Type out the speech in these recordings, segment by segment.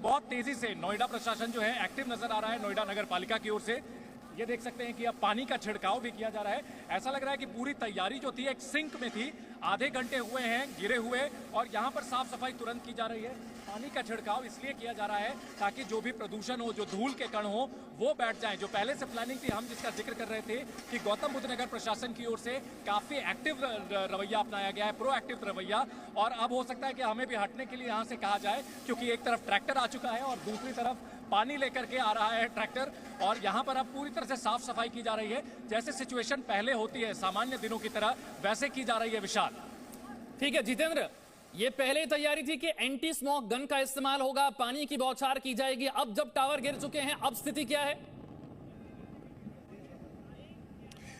बहुत तेजी से नोएडा प्रशासन जो है एक्टिव नजर आ रहा है। नोएडा नगर पालिका की ओर से ये देख सकते हैं कि अब पानी का छिड़काव भी किया जा रहा है। ऐसा लग रहा है कि पूरी तैयारी जो थी एक सिंक में थी, आधे घंटे हुए हैं गिरे हुए, और यहाँ पर साफ सफाई तुरंत की जा रही है। पानी का छिड़काव इसलिए किया जा रहा है ताकि जो भी प्रदूषण हो, जो धूल के कण हो, वो बैठ जाएं। जो पहले से प्लानिंग थी, हम जिसका जिक्र कर रहे थे कि गौतम बुद्ध नगर प्रशासन की ओर से काफी एक्टिव रवैया अपनाया गया है, प्रोएक्टिव रवैया, और अब हो सकता है कि हमें भी हटने के लिए यहाँ से कहा जाए, क्योंकि एक तरफ ट्रैक्टर आ चुका है और दूसरी तरफ पानी लेकर के आ रहा है ट्रैक्टर, और यहाँ पर अब पूरी तरह से साफ सफाई की जा रही है। जैसे सिचुएशन पहले होती है सामान्य दिनों की तरह, वैसे की जा रही है। विशाल, ठीक है जितेंद्र, ये पहले तैयारी थी कि एंटी स्मोक गन का इस्तेमाल होगा, पानी की बौछार की जाएगी। अब जब टावर गिर चुके हैं, अब स्थिति क्या है?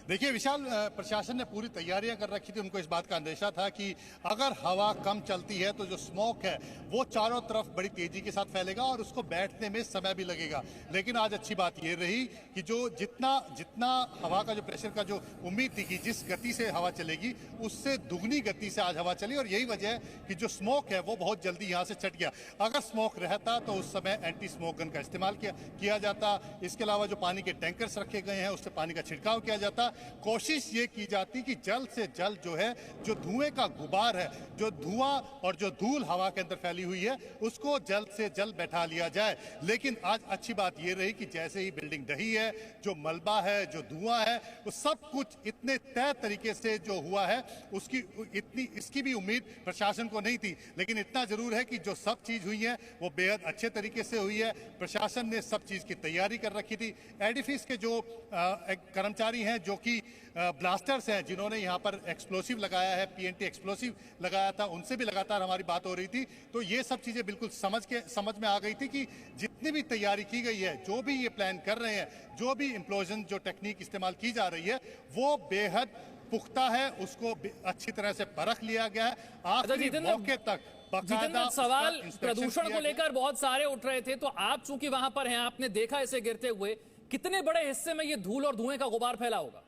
देखिए विशाल, प्रशासन ने पूरी तैयारियां कर रखी थी। उनको इस बात का अंदेशा था कि अगर हवा कम चलती है तो जो स्मोक है वो चारों तरफ बड़ी तेजी के साथ फैलेगा और उसको बैठने में समय भी लगेगा। लेकिन आज अच्छी बात ये रही कि जो जितना हवा का जो प्रेशर का जो उम्मीद थी कि जिस गति से हवा चलेगी, उससे दुगनी गति से आज हवा चली, और यही वजह है कि जो स्मोक है वो बहुत जल्दी यहाँ से छट गया। अगर स्मोक रहता तो उस समय एंटी स्मोक गन का इस्तेमाल किया जाता। इसके अलावा जो पानी के टैंकर्स रखे गए हैं उससे पानी का छिड़काव किया जाता। कोशिश ये की जाती कि जल्द से जल्द जो है, जो धुएं का गुबार है, जो धुआं और जो धूल हवा के अंदर फैली हुई है, उसको जल्द से जल्द बैठा लिया जाए। लेकिन आज अच्छी बात ये रही कि जैसे ही बिल्डिंग ढही है, जो मलबा है, जो धुआं है, वो सब कुछ इतने तय तरीके से जो हुआ है, इसकी भी उम्मीद प्रशासन को नहीं थी। लेकिन इतना जरूर है कि जो सब चीज हुई है वो बेहद अच्छे तरीके से हुई है। प्रशासन ने सब चीज की तैयारी कर रखी थी। एडिफिस के जो कर्मचारी हैं, जो कि ब्लास्टर्स हैं, जिन्होंने यहाँ पर एक्सप्लोसिव लगाया है, पीएनटी एक्सप्लोसिव लगाया था, उनसे भी लगातार हमारी बात हो रही थी। तो ये सब चीजें बिल्कुल समझ में आ गई थी कि जितनी भी तैयारी की गई है, जो भी ये प्लान कर रहे हैं, जो भी इम्प्लोजन जो टेक्निक इस्तेमाल की जा रही है, वो बेहद पुख्ता है, उसको अच्छी तरह से परख लिया गया है। आखिरी मौके तक सवाल प्रदूषण को लेकर बहुत सारे उठ रहे थे, तो आप चूंकि वहां पर हैं, आपने देखा इसे गिरते हुए, कितने बड़े हिस्से में ये धूल और धुएं का गुबार फैला होगा?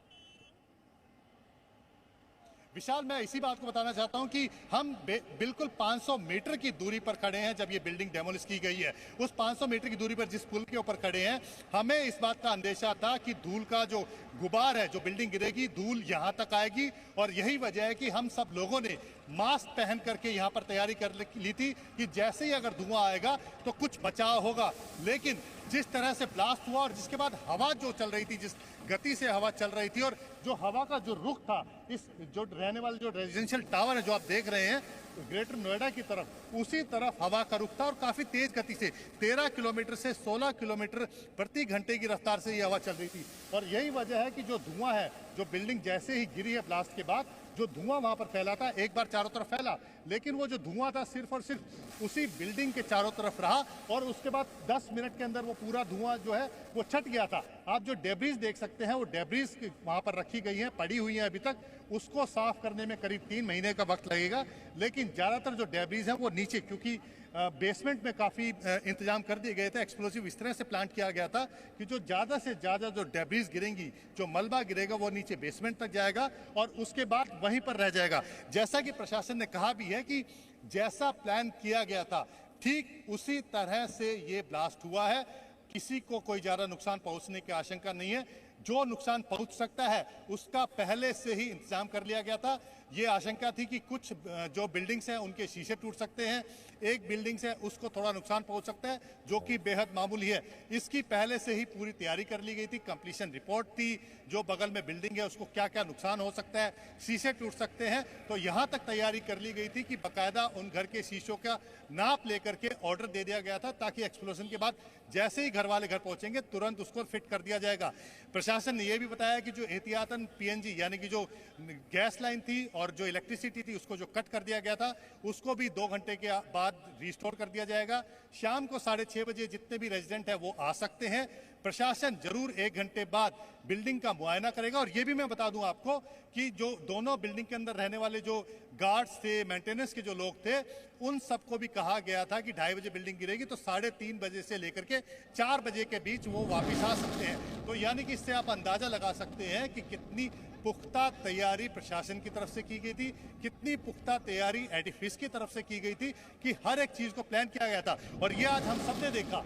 विशाल, मैं इसी बात को बताना चाहता हूं कि हम बिल्कुल 500 मीटर की दूरी पर खड़े हैं। जब ये बिल्डिंग डेमोलिश की गई है, उस 500 मीटर की दूरी पर जिस पुल के ऊपर खड़े हैं, हमें इस बात का अंदेशा था कि धूल का जो गुबार है, जो बिल्डिंग गिरेगी, धूल यहां तक आएगी। और यही वजह है कि हम सब लोगों ने मास्क पहन करके यहां पर तैयारी कर ली थी कि जैसे ही अगर धुआं आएगा तो कुछ बचाव होगा। लेकिन जिस तरह से ब्लास्ट हुआ और जिसके बाद हवा जो चल रही थी, जिस गति से हवा चल रही थी, और जो हवा का जो रुख था, इस जो रहने वाले जो रेजिडेंशियल टावर है जो आप देख रहे हैं ग्रेटर नोएडा की तरफ, उसी तरफ हवा का रुख था और काफी तेज गति से 13 किलोमीटर से 16 किलोमीटर प्रति घंटे की रफ्तार से ये हवा चल रही थी। और यही वजह है कि जो धुआं है, जो बिल्डिंग जैसे ही गिरी है ब्लास्ट के बाद, जो धुआं वहां पर फैला था, एक बार चारों तरफ फैला, लेकिन वो जो धुआं था सिर्फ और सिर्फ उसी बिल्डिंग के चारों तरफ रहा, और उसके बाद 10 मिनट के अंदर वो पूरा धुआं जो है वो छट गया था। आप जो डेब्रीज देख सकते हैं, वो डेब्रीज वहां पर रखी गई हैं, पड़ी हुई हैं अभी तक। उसको साफ करने में करीब 3 महीने का वक्त लगेगा। लेकिन ज्यादातर जो डेब्रीज हैं वो नीचे, क्योंकि बेसमेंट में काफ़ी इंतजाम कर दिए गए थे। एक्सप्लोसिव इस तरह से प्लांट किया गया था कि जो ज़्यादा से ज़्यादा जो डेब्रीज गिरेंगी, जो मलबा गिरेगा, वो नीचे बेसमेंट तक जाएगा और उसके बाद वहीं पर रह जाएगा। जैसा कि प्रशासन ने कहा भी है कि जैसा प्लान किया गया था, ठीक उसी तरह से ये ब्लास्ट हुआ है। किसी को कोई ज़्यादा नुकसान पहुंचने की आशंका नहीं है। जो नुकसान पहुंच सकता है उसका पहले से ही इंतजाम कर लिया गया था। ये आशंका थी कि कुछ जो बिल्डिंग्स हैं उनके शीशे टूट सकते हैं, एक बिल्डिंग से उसको थोड़ा नुकसान पहुंच सकता है, जो कि बेहद मामूली है। इसकी पहले से ही पूरी तैयारी कर ली गई थी। कंप्लीशन रिपोर्ट थी, जो बगल में बिल्डिंग है उसको क्या क्या नुकसान हो सकता है, शीशे टूट सकते हैं, तो यहाँ तक तैयारी कर ली गई थी कि बाकायदा उन घर के शीशों का नाप लेकर के ऑर्डर दे दिया गया था, ताकि एक्सप्लोजन के बाद जैसे ही घर वाले घर पहुंचेंगे तुरंत उसको फिट कर दिया जाएगा। प्रशासन ने यह भी बताया कि जो एहतियातन पीएनजी यानी कि जो गैस लाइन थी और जो इलेक्ट्रिसिटी थी उसको जो कट कर दिया गया था, उसको भी 2 घंटे के बाद रिस्टोर कर दिया जाएगा। शाम को 6:30 बजे जितने भी रेजिडेंट हैं वो आ सकते हैं। प्रशासन जरूर 1 घंटे बाद बिल्डिंग का मुआयना करेगा। और ये भी मैं बता दूं आपको कि जो दोनों बिल्डिंग के अंदर रहने वाले जो गार्ड्स थे, मेंटेनेंस के जो लोग थे, उन सबको भी कहा गया था कि 2:30 बजे बिल्डिंग गिरेगी तो 3:30 बजे से लेकर के 4 बजे के बीच वो वापस आ सकते हैं। तो यानी कि इससे आप अंदाजा लगा सकते हैं कि कितनी पुख्ता तैयारी प्रशासन की तरफ से की गई थी, कितनी पुख्ता तैयारी एडिफिस की तरफ से की गई थी कि हर एक चीज को प्लान किया गया था। और ये आज हम सबने देखा